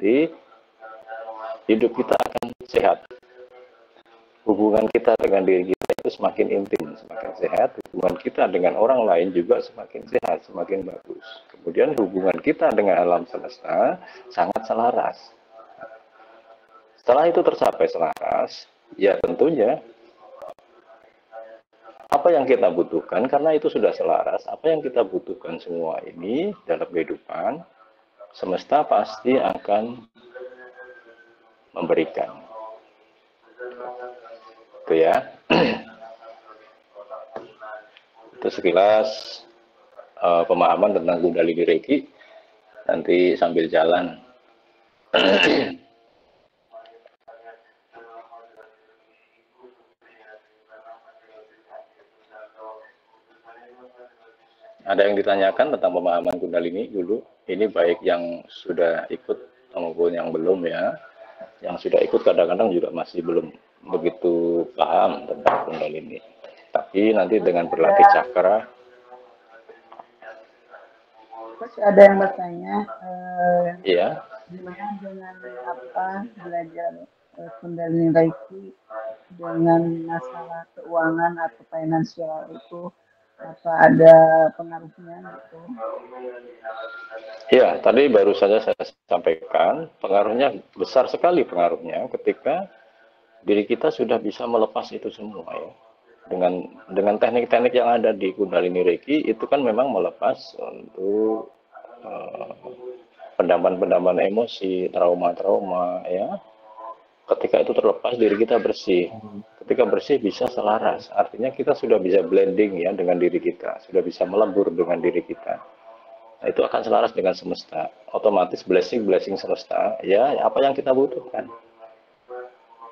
berarti hidup kita akan sehat. Hubungan kita dengan diri kita itu semakin intim, semakin sehat. Hubungan kita dengan orang lain juga semakin sehat, semakin bagus. Kemudian hubungan kita dengan alam semesta sangat selaras. Setelah itu tercapai selaras, ya tentunya apa yang kita butuhkan, karena itu sudah selaras, apa yang kita butuhkan semua ini dalam kehidupan, semesta pasti akan memberikan. Itu ya. Itu sekilas pemahaman tentang Kundalini Reiki. Nanti sambil jalan. Ada yang ditanyakan tentang pemahaman Kundalini dulu? Ini baik yang sudah ikut maupun yang belum ya. Yang sudah ikut kadang-kadang juga masih belum begitu paham tentang Kundalini. Tapi nanti dengan berlatih cakra. Terus ada yang bertanya, Iya. gimana dengan belajar Kundalini Reiki dengan masalah keuangan atau finansial itu, apa ada pengaruhnya gitu? Ya, tadi baru saja saya sampaikan, pengaruhnya besar sekali pengaruhnya ketika diri kita sudah bisa melepas itu semua ya. Dengan teknik-teknik yang ada di Kundalini Reiki itu kan memang melepas untuk pendaman-pendaman emosi, trauma-trauma ya. Ketika itu terlepas diri kita bersih. Ketika bersih bisa selaras. Artinya kita sudah bisa blending ya dengan diri kita, sudah bisa melebur dengan diri kita. Nah, itu akan selaras dengan semesta. Otomatis blessing semesta ya apa yang kita butuhkan.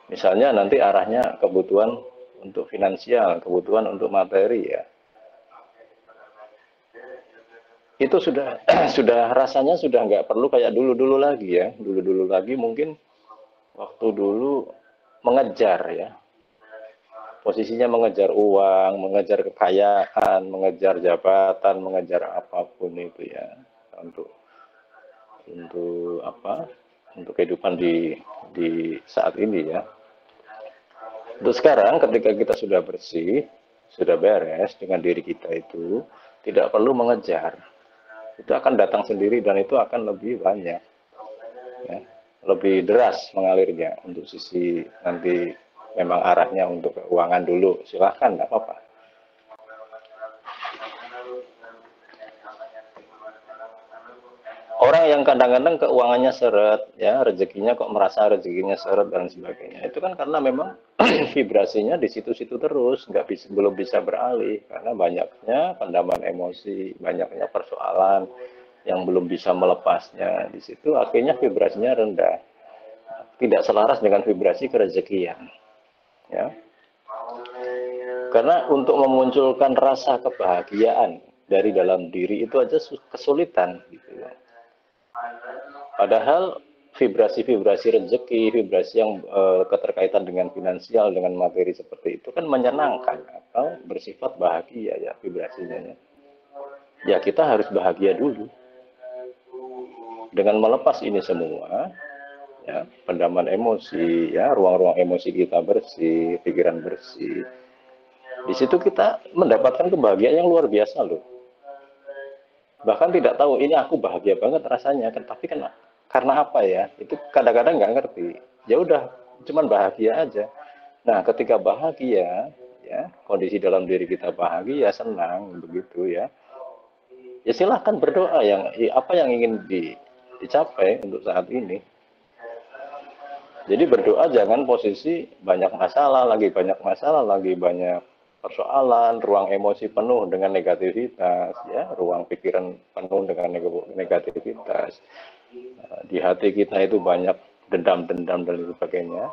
Misalnya nanti arahnya kebutuhan untuk finansial, kebutuhan untuk materi ya. Itu sudah sudah rasanya sudah nggak perlu kayak dulu-dulu lagi ya. Dulu-dulu lagi mungkin waktu dulu mengejar ya. Posisinya mengejar uang, mengejar kekayaan, mengejar jabatan, mengejar apapun itu ya. Untuk apa? Untuk kehidupan di saat ini ya. Untuk sekarang ketika kita sudah bersih, sudah beres dengan diri kita itu, tidak perlu mengejar. Itu akan datang sendiri dan itu akan lebih banyak. Ya, lebih deras mengalirnya. Untuk sisi nanti memang arahnya untuk keuangan dulu, silahkan, tidak apa-apa. Orang yang kadang-kadang keuangannya seret, ya rezekinya kok merasa rezekinya seret dan sebagainya, itu kan karena memang vibrasinya di situ-situ terus, belum bisa beralih karena banyaknya pendaman emosi, banyaknya persoalan yang belum bisa melepasnya. Di situ akhirnya vibrasinya rendah, tidak selaras dengan vibrasi kerezekian. Ya, karena untuk memunculkan rasa kebahagiaan dari dalam diri itu aja kesulitan, gitu ya. Padahal vibrasi-vibrasi rezeki, vibrasi yang keterkaitan dengan finansial, dengan materi seperti itu kan menyenangkan atau bersifat bahagia ya vibrasinya. Ya kita harus bahagia dulu. Dengan melepas ini semua, ya pendaman emosi, ya ruang-ruang emosi kita bersih, pikiran bersih. Di situ kita mendapatkan kebahagiaan yang luar biasa loh. Bahkan tidak tahu ini aku bahagia banget rasanya, tapi kan karena apa ya? Itu kadang-kadang nggak ngerti. Ya udah, cuman bahagia aja. Nah, ketika bahagia, ya kondisi dalam diri kita bahagia, senang, begitu ya. Ya silahkan berdoa apa yang ingin dicapai untuk saat ini. Jadi berdoa jangan posisi banyak masalah, lagi banyak persoalan, ruang emosi penuh dengan negativitas, ya, ruang pikiran penuh dengan negativitas. Di hati kita itu banyak dendam-dendam dan sebagainya.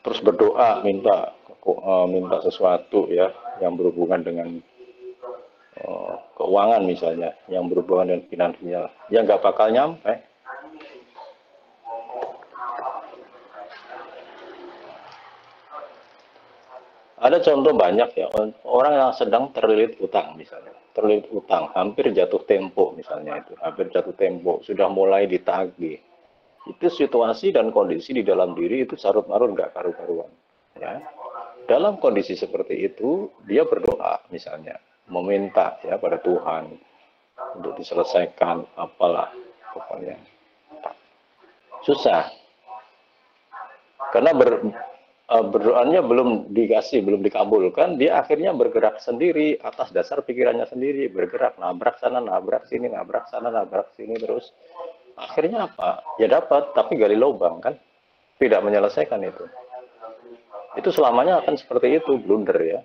Terus berdoa minta sesuatu ya yang berhubungan dengan keuangan misalnya, yang berhubungan dengan finansial, ya nggak bakal nyampe. Ada contoh banyak ya, orang yang sedang terlilit utang misalnya, terlilit utang, hampir jatuh tempo misalnya itu, hampir jatuh tempo, sudah mulai ditagih. Itu situasi dan kondisi di dalam diri itu carut marut nggak karu-karuan. Ya. Dalam kondisi seperti itu, dia berdoa misalnya, meminta ya pada Tuhan untuk diselesaikan apalah pokoknya. Susah, karena berdoanya belum dikasih, belum dikabulkan, dia akhirnya bergerak sendiri atas dasar pikirannya sendiri, bergerak nabrak sana, nabrak sini, nabrak sana, nabrak sini terus. Akhirnya apa? Ya dapat, tapi gali lubang kan, tidak menyelesaikan itu. Itu selamanya akan seperti itu, blunder ya.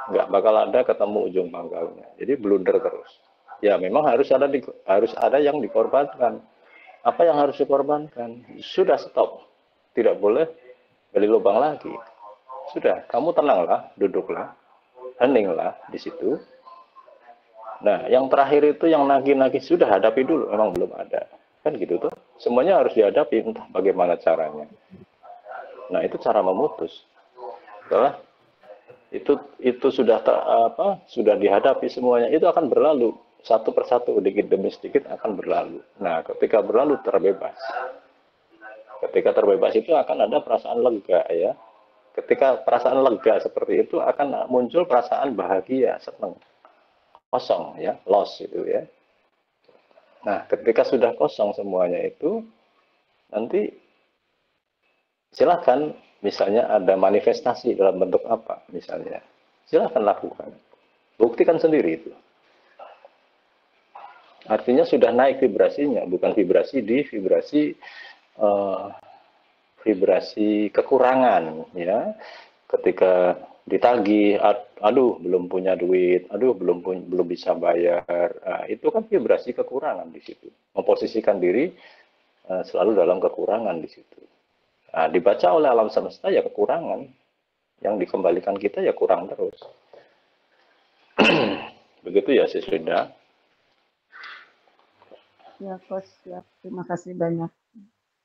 Nggak bakal ada ketemu ujung pangkalnya. Jadi blunder terus. Ya memang harus ada yang dikorbankan. Apa yang harus dikorbankan? Sudah stop. Tidak boleh gali lubang lagi. Sudah, kamu tenanglah, duduklah, heninglah di situ. Nah, yang terakhir itu yang nagih-nagih sudah hadapi dulu, memang belum ada. Kan gitu tuh. Semuanya harus dihadapi, entah bagaimana caranya. Nah, itu cara memutus. Setelah itu sudah sudah dihadapi semuanya, itu akan berlalu satu persatu, sedikit demi sedikit akan berlalu. Nah, ketika berlalu terbebas. Ketika terbebas itu akan ada perasaan lega ya. Ketika perasaan lega seperti itu akan muncul perasaan bahagia, senang, kosong ya, loss itu ya. Nah, ketika sudah kosong semuanya itu, nanti silakan misalnya ada manifestasi dalam bentuk apa misalnya. Silakan lakukan. Buktikan sendiri itu. Artinya sudah naik vibrasinya, bukan vibrasi di vibrasi uh, vibrasi kekurangan ya. Ketika ditagih, aduh belum punya duit, aduh belum bisa bayar, nah, itu kan vibrasi kekurangan di situ. Memposisikan diri selalu dalam kekurangan di situ. Nah, dibaca oleh alam semesta ya kekurangan, yang dikembalikan kita ya kurang terus. Begitu ya Siswida. Ya, Coach, ya, terima kasih banyak.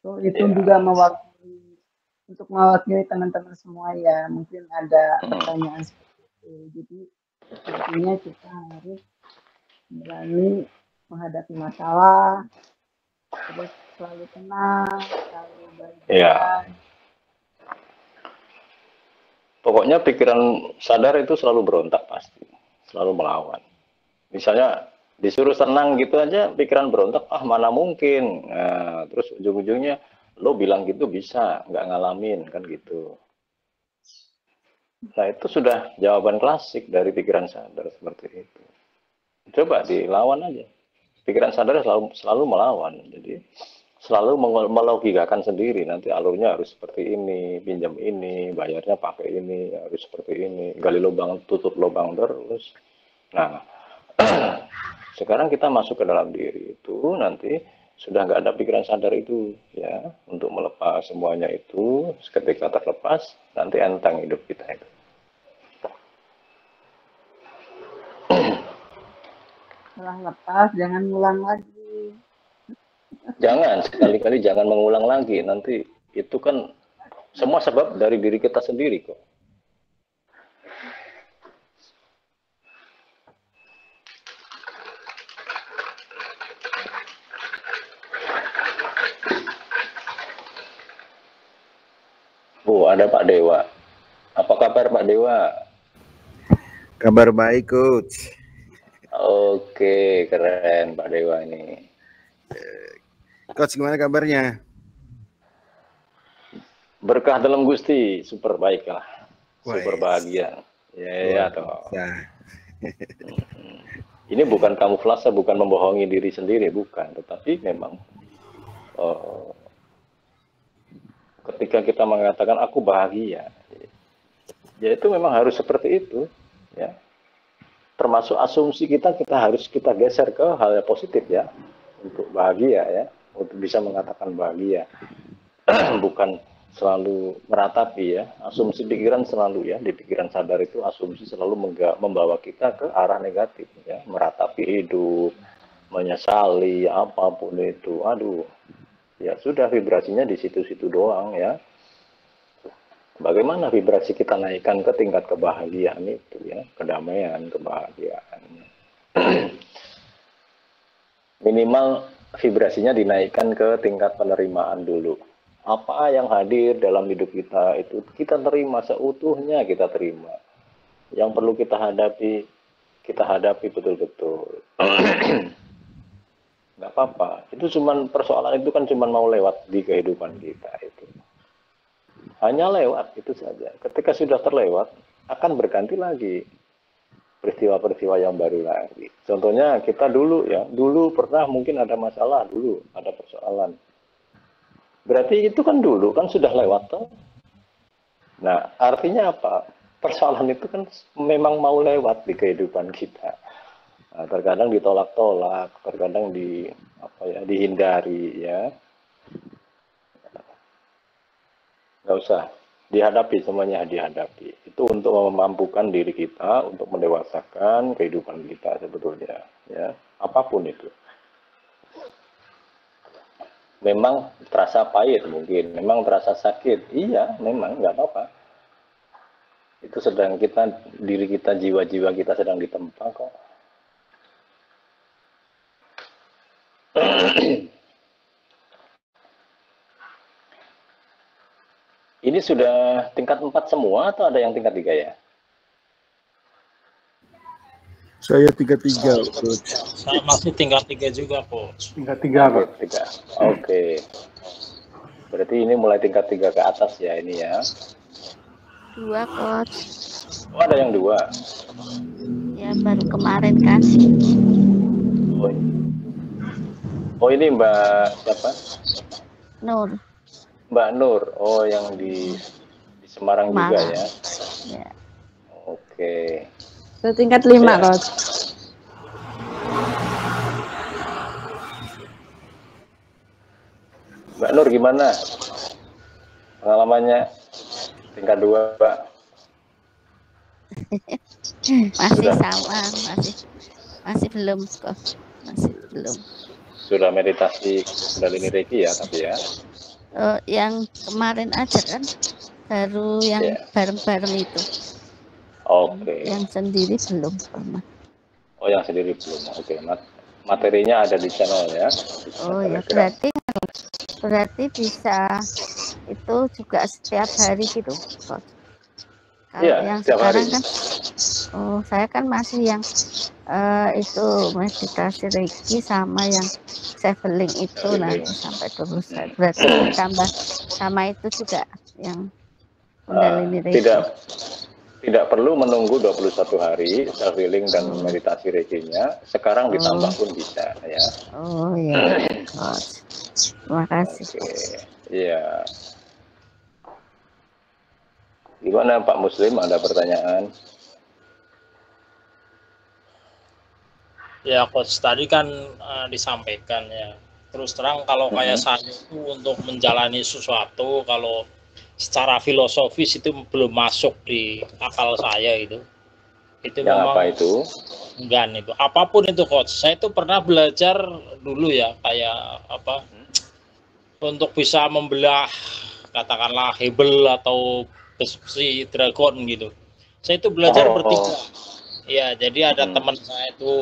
So, itu Ya. juga mewakili teman-teman semua ya. Mungkin ada pertanyaan seperti itu. Jadi intinya kita harus berani menghadapi masalah, terus selalu tenang, selalu bahagia. Ya. Pokoknya pikiran sadar itu selalu berontak pasti, selalu melawan. Misalnya disuruh tenang gitu aja, pikiran berontak, ah mana mungkin. Nah, terus ujung-ujungnya lo bilang gitu bisa, nggak ngalamin kan gitu. Nah itu sudah jawaban klasik dari pikiran sadar seperti itu. Coba dilawan aja. Pikiran sadar selalu melawan. Jadi selalu melogikakan sendiri. Nanti alurnya harus seperti ini, pinjam ini, bayarnya pakai ini, harus seperti ini. Gali lubang, tutup lubang terus. Nah, sekarang kita masuk ke dalam diri itu, nanti sudah nggak ada pikiran sadar itu ya untuk melepas semuanya itu. Ketika terlepas, nanti enteng hidup kita itu. Setelah lepas, jangan ngulang lagi. Jangan, sekali-kali jangan mengulang lagi. Nanti itu kan semua sebab dari diri kita sendiri kok. Oh, ada Pak Dewa. Apa kabar Pak Dewa? Kabar baik, Coach. Oke, keren Pak Dewa ini. Coach, gimana kabarnya? Berkah dalam Gusti, super baik lah. Super bahagia. Ya toh. Ini bukan kamuflase, bukan membohongi diri sendiri, bukan. Tetapi memang ketika kita mengatakan aku bahagia, ya itu memang harus seperti itu, ya. Termasuk asumsi kita harus kita geser ke hal yang positif ya, untuk bahagia ya, untuk bisa mengatakan bahagia, bukan selalu meratapi ya. Asumsi pikiran selalu ya, di pikiran sadar itu asumsi selalu membawa kita ke arah negatif ya, meratapi hidup, menyesali apapun itu, aduh. Ya sudah, vibrasinya di situ-situ doang ya. Bagaimana vibrasi kita naikkan ke tingkat kebahagiaan itu ya, kedamaian, kebahagiaan. Minimal vibrasinya dinaikkan ke tingkat penerimaan dulu. Apa yang hadir dalam hidup kita itu kita terima seutuhnya, kita terima. Yang perlu kita hadapi betul-betul. Nggak apa-apa. Itu cuman persoalan itu kan cuman mau lewat di kehidupan kita itu. Hanya lewat itu saja. Ketika sudah terlewat, akan berganti lagi peristiwa-peristiwa yang baru lagi. Contohnya kita dulu ya, dulu pernah mungkin ada masalah, dulu ada persoalan. Berarti itu kan dulu, kan sudah lewat toh. Nah, artinya apa? Persoalan itu kan memang mau lewat di kehidupan kita. Nah, terkadang ditolak-tolak, terkadang dihindari ya. Nggak usah dihadapi, semuanya dihadapi. Itu untuk memampukan diri kita untuk mendewasakan kehidupan kita sebetulnya ya, apapun itu. Memang terasa pahit mungkin, memang terasa sakit, iya memang nggak apa-apa. Itu sedang diri kita, jiwa-jiwa kita sedang ditempa kok. Ini sudah tingkat 4 semua atau ada yang tingkat 3 ya? Saya 33, Coach. Saya masih tingkat 3 juga, Coach. Tingkat 3, Pak. Oke. Berarti ini mulai tingkat 3 ke atas ya ini ya. 2, Coach. Oh, ada yang 2. Ya, baru kemarin kan. Oh, ini Mbak siapa? Nur. Mbak Nur. Oh, yang di Semarang juga ya. Ya. Oke. Saya tingkat 5, Ya. Coach. Mbak Nur gimana pengalamannya? Tingkat 2, Mbak. Masih sama, masih belum, Coach. Masih belum. Sudah meditasi Kundalini Reiki ya, tapi ya. Yang kemarin aja kan, baru yang bareng-bareng itu. Oke. Yang sendiri belum pernah. Oh, yang sendiri belum. Oke, materinya ada di channel ya. Oh ya, berarti bisa itu juga setiap hari gitu, Coach. Kalau Iya, yang setiap sekarang hari. kan, saya kan masih yang itu meditasi Reiki sama yang traveling itu nanti sampai 21. Berarti ditambah sama itu juga yang Kundalini Reiki. Tidak perlu menunggu 21 hari self healing dan meditasi Reiki-nya. Sekarang ditambah pun bisa ya. Oh iya, Coach. Terima kasih. Oke. Iya. Gimana Pak Muslim, ada pertanyaan? Ya, Coach, tadi kan disampaikan ya. Terus terang kalau kayak saya itu untuk menjalani sesuatu, kalau secara filosofis itu belum masuk di akal saya itu. Itu yang memang apa itu? enggan itu. Apapun itu, Coach. Saya itu pernah belajar dulu ya, kayak apa? Untuk bisa membelah katakanlah hebel atau besi dragon gitu. Saya itu belajar bertiga. Ya, jadi ada teman saya itu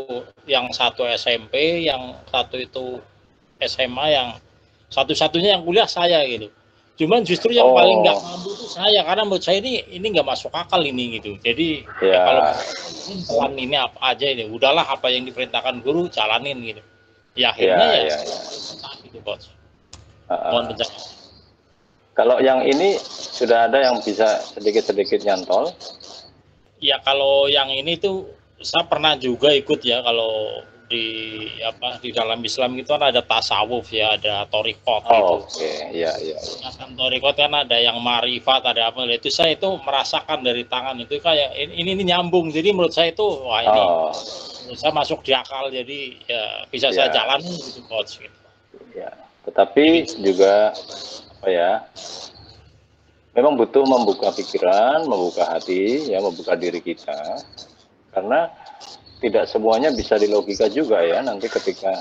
yang satu SMP, yang satu itu SMA, yang satu-satunya yang kuliah saya gitu. Cuman justru yang paling nggak mampu itu saya, karena menurut saya ini nggak masuk akal ini gitu. Jadi ya kalau jalan ini apa aja ini, udahlah apa yang diperintahkan guru jalanin gitu. Ya akhirnya gitu, Coach. Mohon penjelasan. Kalau yang ini sudah ada yang bisa sedikit-sedikit nyantol? Ya kalau yang ini tuh saya pernah juga ikut ya, kalau di dalam Islam itu kan ada tasawuf ya, ada torikot gitu. Oke, iya. Kan torikot kan ada yang marifat, ada apa itu, saya itu merasakan dari tangan itu kayak ini nyambung. Jadi menurut saya itu wah ini menurut saya masuk di akal, jadi ya bisa saya jalani gitu, Coach. Gitu. Ya, tetapi juga apa ya? Memang butuh membuka pikiran, membuka hati, ya, membuka diri kita, karena tidak semuanya bisa dilogika juga ya nanti ketika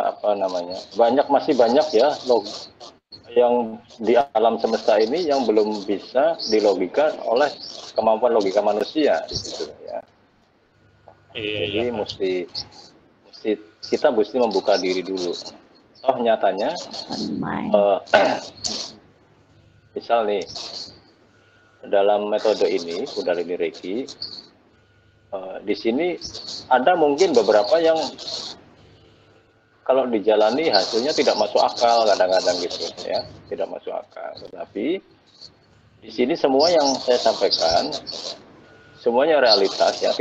apa namanya masih banyak ya yang di alam semesta ini yang belum bisa dilogika oleh kemampuan logika manusia di situ ya. Jadi mesti kita mesti membuka diri dulu. Oh nyatanya, misal nih dalam metode ini Kundalini Reiki, di sini ada mungkin beberapa yang kalau dijalani hasilnya tidak masuk akal kadang-kadang gitu ya, tidak masuk akal. Tetapi di sini semua yang saya sampaikan semuanya realitas ya,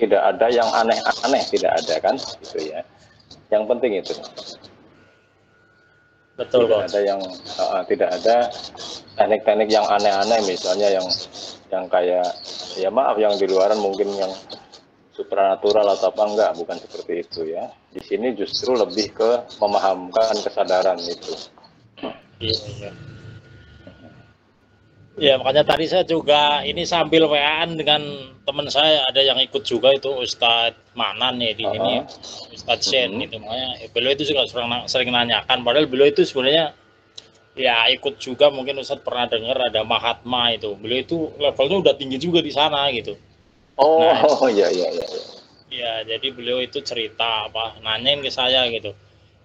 tidak ada yang aneh-aneh, tidak ada kan gitu ya. Yang penting itu. Betul, tidak ada yang tidak ada teknik-teknik yang aneh-aneh, misalnya yang kayak ya maaf yang di luaran mungkin yang supranatural atau apa, enggak, bukan seperti itu ya. Di sini justru lebih ke memahamkan kesadaran itu. Iya. Ya makanya tadi saya juga ini sambil WA-an dengan teman saya, ada yang ikut juga itu Ustadz Manan ya di sini, Ustadz Zen itu, makanya beliau itu juga sering nanyakan, padahal beliau itu sebenarnya ya ikut juga, mungkin Ustadz pernah dengar ada Mahatma itu, beliau itu levelnya udah tinggi juga di sana gitu. Iya. Ya jadi beliau itu cerita apa, nanyain ke saya gitu.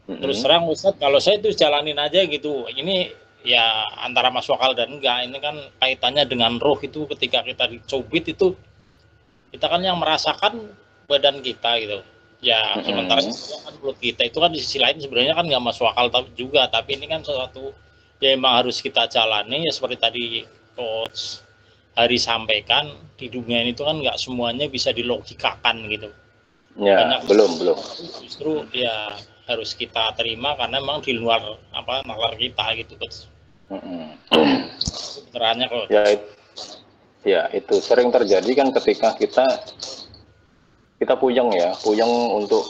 Terus terang Ustadz, kalau saya itu jalanin aja gitu, ini ya antara masuk akal dan enggak, ini kan kaitannya dengan roh itu, ketika kita dicubit itu kita kan yang merasakan badan kita gitu ya, sementara kan perut kita itu kan di sisi lain sebenarnya kan nggak masuk akal juga, tapi ini kan sesuatu yang memang harus kita jalani ya, seperti tadi Coach Hari sampaikan, di dunia ini itu kan nggak semuanya bisa dilogikakan gitu ya. Banyak belum justru ya harus kita terima karena memang di luar nalar kita gitu Coach. Benerannya kok. Ya itu sering terjadi kan ketika kita puyeng untuk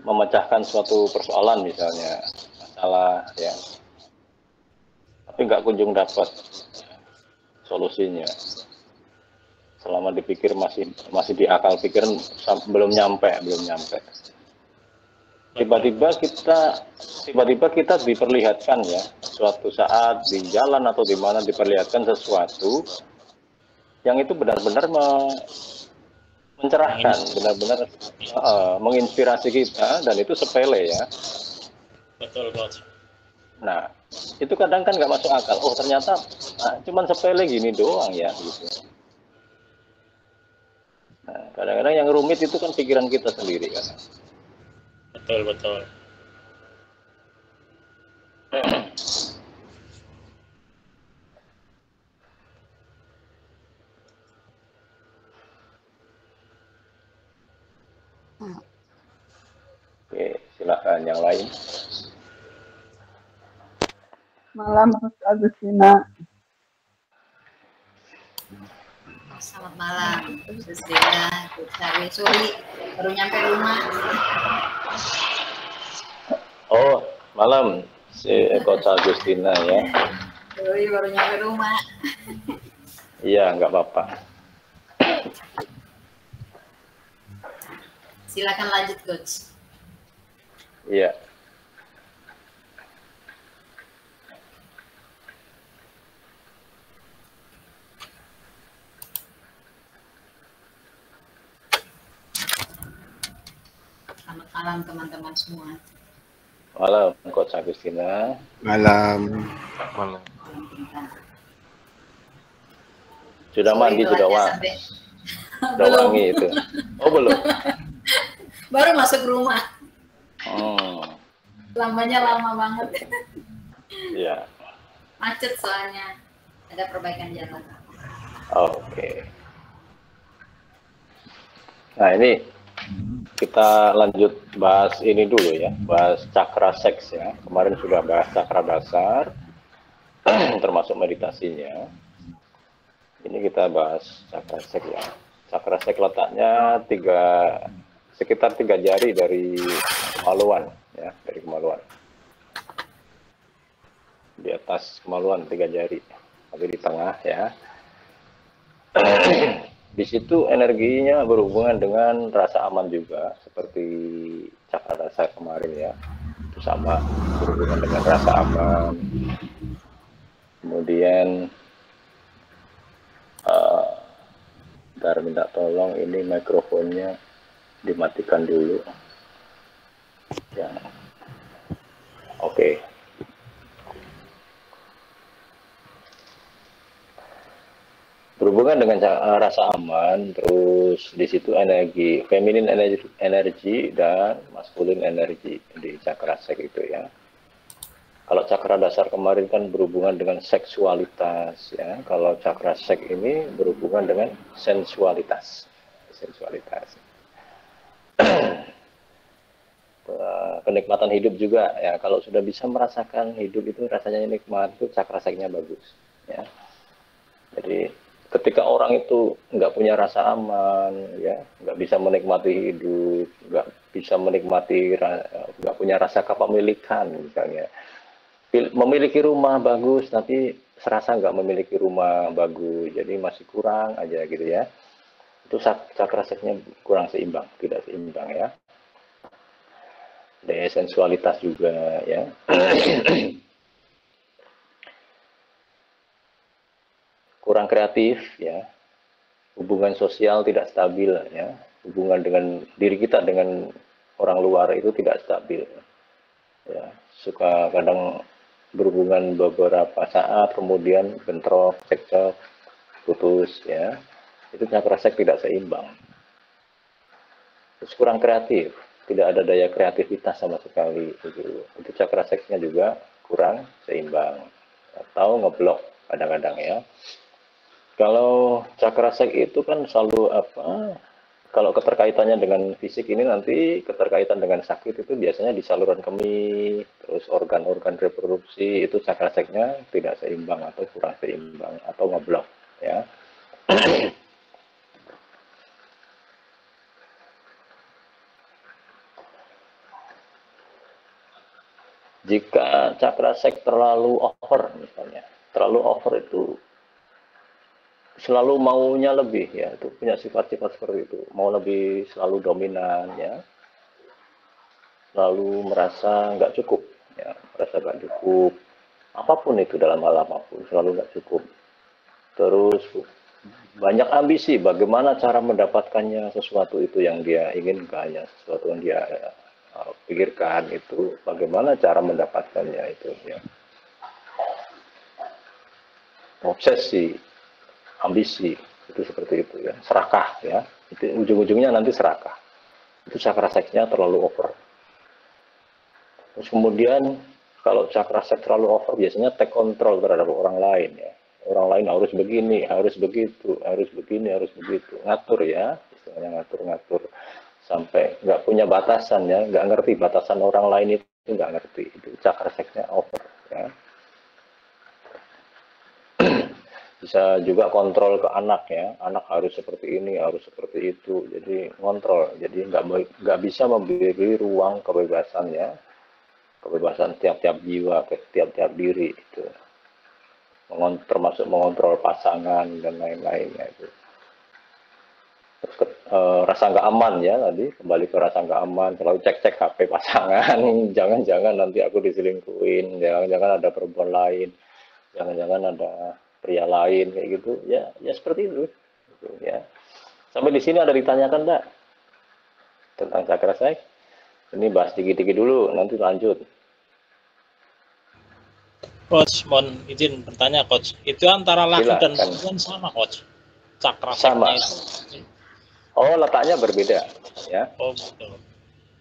memecahkan suatu persoalan, misalnya masalah ya, tapi nggak kunjung dapat solusinya. Selama dipikir masih di akal pikiran, belum nyampe. Tiba-tiba kita diperlihatkan ya, suatu saat di jalan atau di mana diperlihatkan sesuatu yang itu benar-benar mencerahkan, benar-benar menginspirasi kita, dan itu sepele ya. Betul, Bos. Nah, itu kadang kan nggak masuk akal. Oh ternyata cuman sepele gini doang ya gitu. Nah, kadang-kadang yang rumit itu kan pikiran kita sendiri kan. Betul. Oke, silakan yang lain. Malam Mas Agustina. Selamat malam, Susrina, Suri, baru nyampe rumah. Oh, malam si Coach Agustina ya. Suri baru nyampe rumah. Iya, nggak apa-apa. Silakan lanjut, Coach. Iya. Selamat malam teman-teman semua. Malam Coach Agustina. Malam. Sudah mandi, sudah wangi itu. Oh belum. Baru masuk rumah. Lamanya lama banget. Iya. Macet soalnya. Ada perbaikan jalan. Oke. Nah ini kita lanjut bahas ini dulu ya, bahas cakra seks ya. Kemarin sudah bahas cakra dasar, termasuk meditasinya. Ini kita bahas cakra seks ya. Cakra seks letaknya sekitar 3 jari dari kemaluan ya, dari kemaluan. Di atas kemaluan 3 jari, tapi di tengah ya. Di situ energinya berhubungan dengan rasa aman juga, seperti cakra dasar kemarin ya. sama berhubungan dengan rasa aman. Kemudian bentar, minta tolong ini mikrofonnya dimatikan dulu ya. Oke. Berhubungan dengan rasa aman, terus di situ energi feminin energi dan maskulin energi di cakra sek itu ya. Kalau cakra dasar kemarin kan berhubungan dengan seksualitas ya. Kalau cakra sek ini berhubungan dengan sensualitas. Kenikmatan hidup juga ya. Kalau sudah bisa merasakan hidup itu rasanya nikmat, itu cakra seknya bagus ya. Jadi ketika orang itu nggak punya rasa aman ya, nggak bisa menikmati hidup, nggak bisa menikmati, nggak punya rasa kepemilikan misalnya, memiliki rumah bagus tapi serasa nggak memiliki rumah bagus, jadi masih kurang aja gitu ya. Itu cakra seknya kurang seimbang, tidak seimbang ya. Daya sensualitas juga ya. Kurang kreatif ya. Hubungan sosial tidak stabil ya. Hubungan dengan diri kita dengan orang luar itu tidak stabil ya. Suka kadang berhubungan beberapa saat kemudian bentrok, cekcok, putus ya. Itu cakra sek tidak seimbang. Terus kurang kreatif, tidak ada daya kreativitas sama sekali gitu. Itu cakra seksnya juga kurang seimbang atau ngeblok kadang-kadang ya. Kalau cakra sek itu kan selalu apa? Kalau keterkaitannya dengan fisik ini nanti keterkaitan dengan sakit itu biasanya di saluran kemih, terus organ-organ reproduksi itu cakra seknya tidak seimbang atau kurang seimbang atau ngeblok ya. Jika cakra sek terlalu over misalnya, terlalu over itu selalu maunya lebih ya, itu punya sifat-sifat seperti itu, mau lebih, selalu dominan ya, selalu merasa nggak cukup ya, merasa nggak cukup apapun itu, dalam hal apapun selalu nggak cukup. Terus banyak ambisi, bagaimana cara mendapatkannya sesuatu itu yang dia inginkan ya, sesuatu yang dia pikirkan itu, bagaimana cara mendapatkannya itu ya, obsesi, ambisi itu seperti itu ya, serakah ya, itu ujung-ujungnya nanti serakah, itu cakra seksnya terlalu over. Terus kemudian kalau cakra seks terlalu over biasanya take control terhadap orang lain ya, orang lain harus begini, harus begitu, harus begini, harus begitu, ngatur ya, istilahnya ngatur-ngatur sampai nggak punya batasan ya, nggak ngerti batasan orang lain itu, nggak ngerti, itu cakra seksnya over ya. Bisa juga kontrol ke anak ya, anak harus seperti ini, harus seperti itu, jadi kontrol, jadi nggak bisa memberi ruang kebebasan ya, kebebasan tiap-tiap jiwa, tiap-tiap diri itu, termasuk mengontrol pasangan dan lain-lainnya itu. Rasa nggak aman ya, tadi kembali ke rasa nggak aman, selalu cek-cek HP pasangan, jangan-jangan nanti aku diselingkuhin, jangan-jangan ada perempuan lain, jangan-jangan ada pria lain kayak gitu ya, ya seperti itu gitu, ya. Sampai di sini ada ditanyakan enggak tentang cakra seks? Ini bahas dikit-dikit dulu, nanti lanjut. Coach, mohon izin bertanya Coach, itu antara laki dan perempuan sama Coach? Cakra seknya itu? Oh, letaknya berbeda ya. Oh betul.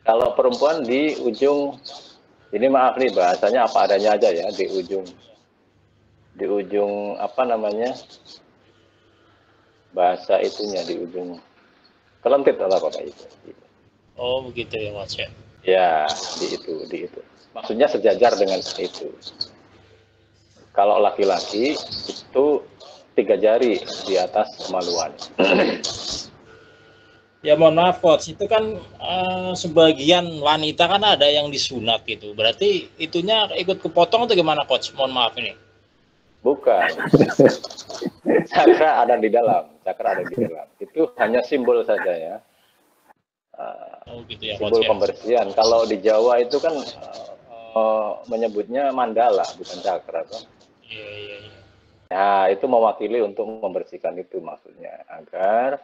Kalau perempuan di ujung, ini maaf nih bahasanya apa adanya aja ya, di ujung apa namanya, bahasa itunya di ujung kelentit atau apa itu. Oh begitu ya Coach ya. Ya, di itu. Maksudnya sejajar dengan itu. Kalau laki-laki itu 3 jari di atas kemaluan. Ya mohon maaf Coach, itu kan sebagian wanita kan ada yang disunat gitu. Berarti itunya ikut kepotong atau gimana Coach? Mohon maaf ini. Bukan. Cakra ada di dalam, Itu hanya simbol saja ya. Oh gitu ya Simbol Coach. pembersihan. Kalau di Jawa itu kan menyebutnya mandala, bukan cakra. Iya, iya, iya. Nah, itu mewakili untuk membersihkan itu maksudnya, agar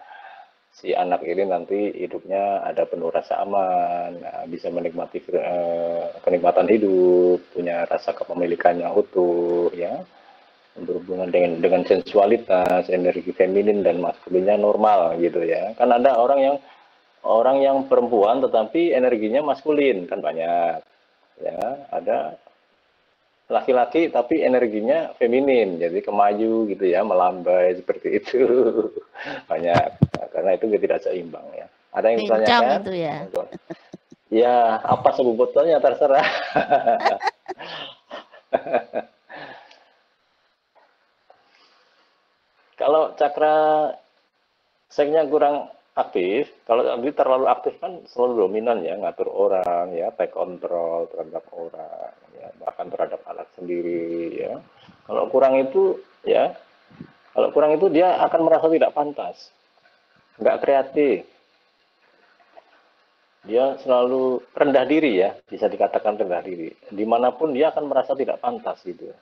si anak ini nanti hidupnya ada penuh rasa aman, bisa menikmati kenikmatan hidup, punya rasa kepemilikan yang utuh, ya, berhubungan dengan sensualitas, energi feminin dan maskulinnya normal gitu ya. Kan ada orang yang perempuan tetapi energinya maskulin kan banyak, ya. Ada laki-laki tapi energinya feminin, jadi kemayu gitu ya, melambai seperti itu. Banyak, karena itu tidak seimbang ya. Ada yang Bencong ditanyakan? itu ya. Ya, apa sebutannya terserah. Kalau cakra seknya kurang aktif, kalau terlalu aktif kan selalu dominan ya, ngatur orang ya, take control terhadap orang ya, bahkan terhadap anak sendiri ya. Kalau kurang itu ya, kalau kurang itu dia akan merasa tidak pantas, nggak kreatif, dia selalu rendah diri ya, bisa dikatakan rendah diri. Dimanapun dia akan merasa tidak pantas gitu,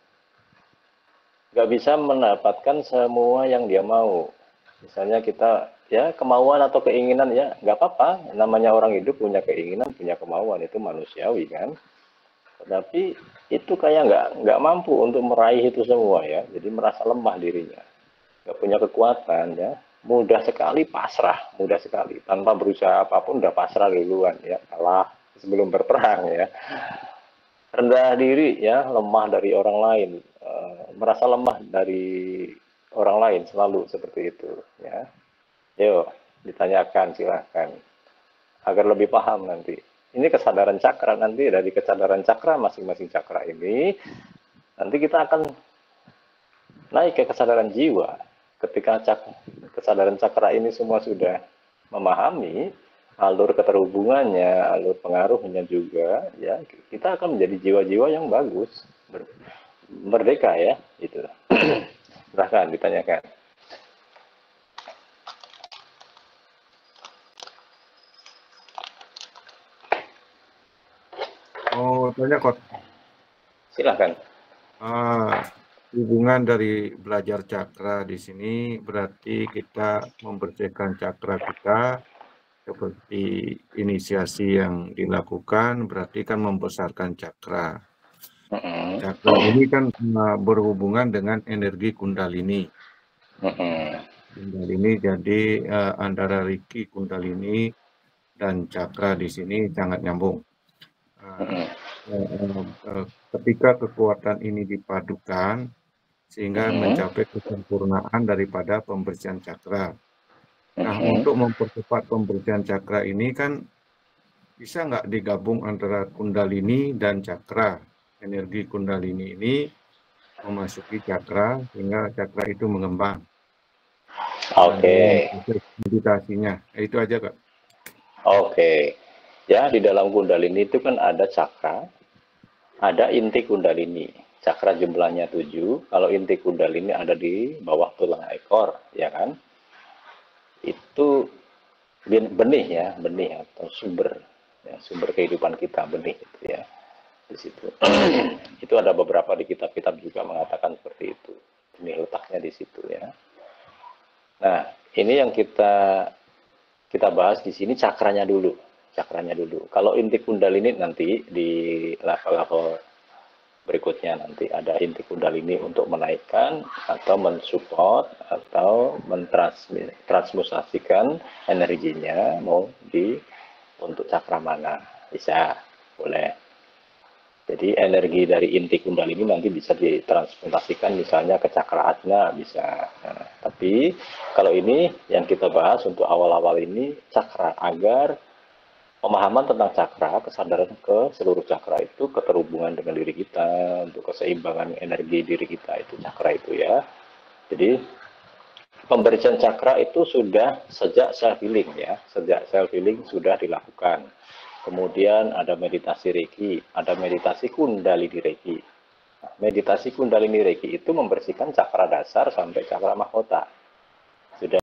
nggak bisa mendapatkan semua yang dia mau. Misalnya kita ya kemauan atau keinginan ya nggak apa-apa, namanya orang hidup punya keinginan, punya kemauan, itu manusiawi kan. Tapi itu kayak nggak mampu untuk meraih itu semua ya, jadi merasa lemah dirinya, nggak punya kekuatan ya, mudah sekali pasrah, mudah sekali tanpa berusaha apapun udah pasrah duluan ya, kalah sebelum berperang ya. Rendah diri ya, lemah dari orang lain, merasa lemah dari orang lain selalu seperti itu ya. Yuk ditanyakan silahkan agar lebih paham nanti. Ini kesadaran cakra, nanti dari kesadaran cakra masing-masing cakra ini nanti kita akan naik ke kesadaran jiwa. Ketika kesadaran cakra ini semua sudah memahami alur keterhubungannya, alur pengaruhnya juga ya, kita akan menjadi jiwa-jiwa yang bagus, merdeka ya, itu. Silahkan ditanyakan. Oh, tanya kok. Silahkan. Hubungan dari belajar cakra di sini berarti kita membersihkan cakra kita seperti inisiasi yang dilakukan, berarti kan membesarkan cakra. Cakra ini kan berhubungan dengan energi kundalini. Kundalini jadi antara Riki, kundalini dan cakra di sini sangat nyambung. Ketika kekuatan ini dipadukan sehingga mencapai kesempurnaan daripada pembersihan cakra. Nah, untuk mempercepat pembersihan cakra ini kan bisa nggak digabung antara kundalini dan cakra? Energi kundalini ini memasuki cakra sehingga cakra itu mengembang. Oke. Meditasinya itu aja Kak. Oke. Ya, di dalam kundalini itu kan ada cakra, ada inti kundalini. Cakra jumlahnya 7, kalau inti kundalini ada di bawah tulang ekor, ya kan? Itu benih ya, benih atau sumber, ya, sumber kehidupan kita, benih itu ya. Di situ. Itu ada beberapa di kitab-kitab juga mengatakan seperti itu. Benih letaknya di situ ya. Nah, ini yang kita bahas di sini cakranya dulu. Cakranya dulu. Kalau inti kundalini nanti di level-level berikutnya nanti ada inti kundalini untuk menaikkan atau mensupport atau mentransmutasikan energinya mau untuk cakra mana. Bisa, boleh. Jadi energi dari inti kundalini nanti bisa ditransmutasikan misalnya ke cakra ajna, bisa. Nah, tapi kalau ini yang kita bahas untuk awal-awal ini cakra, agar pemahaman tentang cakra, kesadaran ke seluruh cakra itu keterhubungan dengan diri kita, untuk keseimbangan energi diri kita itu cakra itu ya. Jadi pemberian cakra itu sudah sejak self healing ya, sejak self healing sudah dilakukan. Kemudian ada meditasi Reiki, ada meditasi Kundalini Reiki. Nah, meditasi Kundalini Reiki itu membersihkan cakra dasar sampai cakra mahkota.